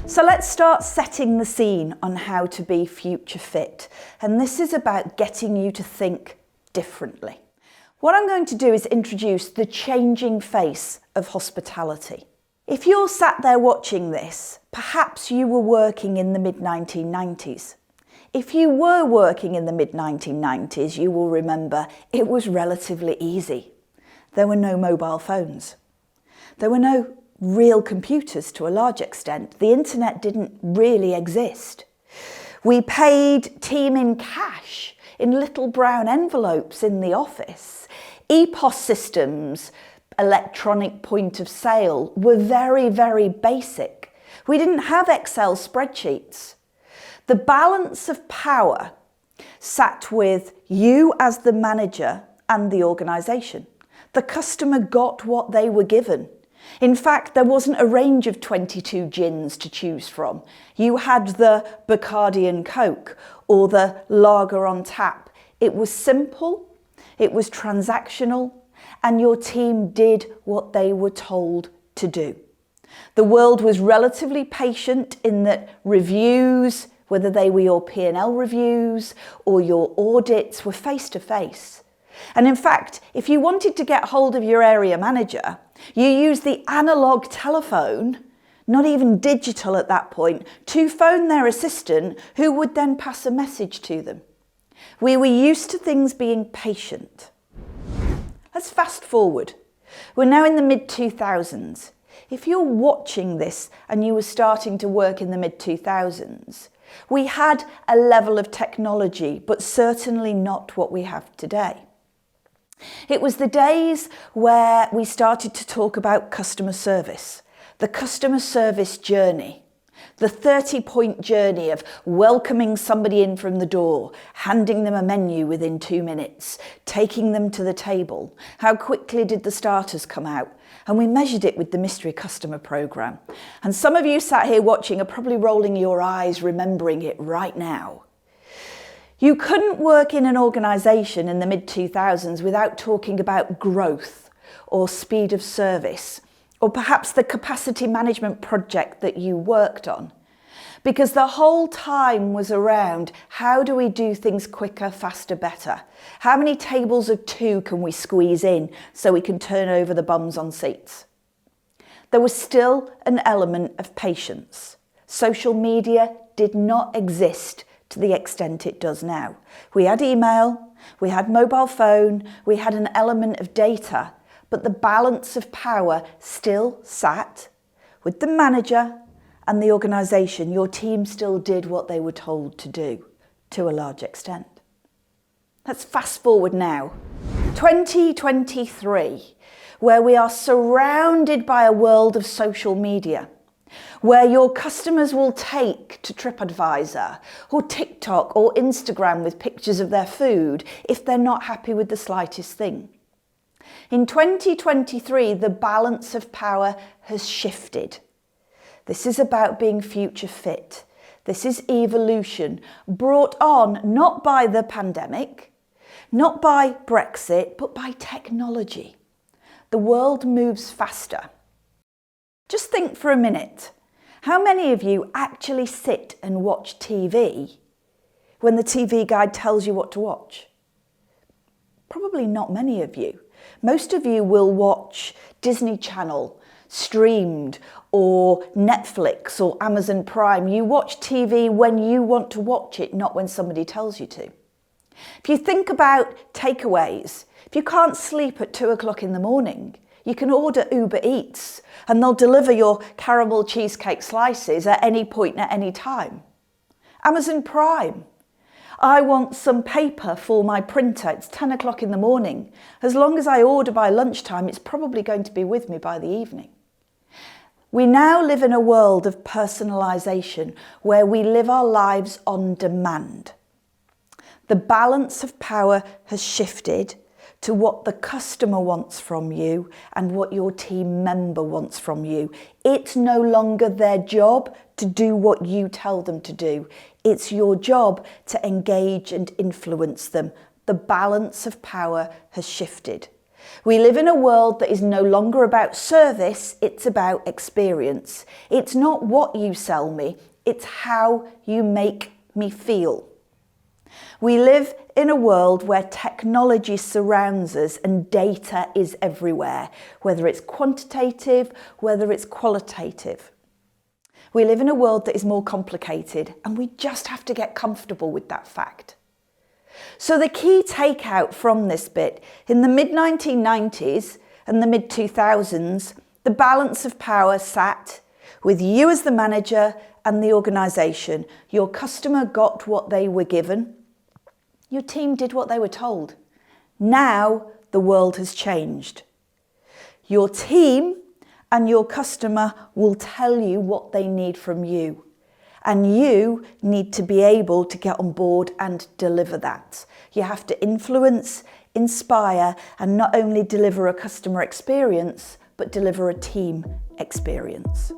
So let's start setting the scene on how to be future fit. And this is about getting you to think differently. What I'm going to do is introduce the changing face of hospitality. If you're sat there watching this, perhaps you were working in the mid-1990s. If you were working in the mid-1990s, you will remember it was relatively easy. There were no mobile phones. There were no real computers to a large extent. The internet didn't really exist. We paid team in cash, in little brown envelopes in the office. EPOS systems, electronic point of sale, were very, very basic. We didn't have Excel spreadsheets. The balance of power sat with you as the manager and the organisation. The customer got what they were given. In fact, there wasn't a range of 22 gins to choose from. You had the Bacardi and Coke or the lager on tap. It was simple, it was transactional, and your team did what they were told to do. The world was relatively patient in that reviews, whether they were your P&L reviews or your audits, were face to face. And in fact, if you wanted to get hold of your area manager, you used the analogue telephone, not even digital at that point, to phone their assistant who would then pass a message to them. We were used to things being patient. Let's fast forward. We're now in the mid-2000s. If you're watching this and you were starting to work in the mid-2000s, we had a level of technology, but certainly not what we have today. It was the days where we started to talk about customer service, the customer service journey, the 30-point journey of welcoming somebody in from the door, handing them a menu within 2 minutes, taking them to the table. How quickly did the starters come out? And we measured it with the mystery customer program. And some of you sat here watching are probably rolling your eyes, remembering it right now. You couldn't work in an organisation in the mid-2000s without talking about growth or speed of service, or perhaps the capacity management project that you worked on. Because the whole time was around, how do we do things quicker, faster, better? How many tables of 2 can we squeeze in so we can turn over the bums on seats? There was still an element of patience. Social media did not exist to the extent it does now. We had email, we had mobile phone, we had an element of data, but the balance of power still sat with the manager and the organisation. Your team still did what they were told to do, to a large extent. Let's fast forward now. 2023, where we are surrounded by a world of social media, where your customers will take to TripAdvisor or TikTok or Instagram with pictures of their food if they're not happy with the slightest thing. In 2023, the balance of power has shifted. This is about being future fit. This is evolution brought on not by the pandemic, not by Brexit, but by technology. The world moves faster. Just think for a minute, how many of you actually sit and watch TV when the TV guide tells you what to watch? Probably not many of you. Most of you will watch Disney Channel streamed or Netflix or Amazon Prime. You watch TV when you want to watch it, not when somebody tells you to. If you think about takeaways, if you can't sleep at 2 o'clock in the morning, you can order Uber Eats and they'll deliver your caramel cheesecake slices at any point at any time. Amazon Prime. I want some paper for my printer. It's 10 o'clock in the morning. As long as I order by lunchtime, it's probably going to be with me by the evening. We now live in a world of personalisation where we live our lives on demand. The balance of power has shifted to what the customer wants from you and what your team member wants from you. It's no longer their job to do what you tell them to do. It's your job to engage and influence them. The balance of power has shifted. We live in a world that is no longer about service, it's about experience. It's not what you sell me, it's how you make me feel. We live in a world where technology surrounds us and data is everywhere, whether it's quantitative, whether it's qualitative. We live in a world that is more complicated, and we just have to get comfortable with that fact. So the key takeout from this bit, in the mid-1990s and the mid-2000s, the balance of power sat with you as the manager and the organisation. Your customer got what they were given. Your team did what they were told. Now the world has changed. Your team and your customer will tell you what they need from you. And you need to be able to get on board and deliver that. You have to influence, inspire, and not only deliver a customer experience, but deliver a team experience.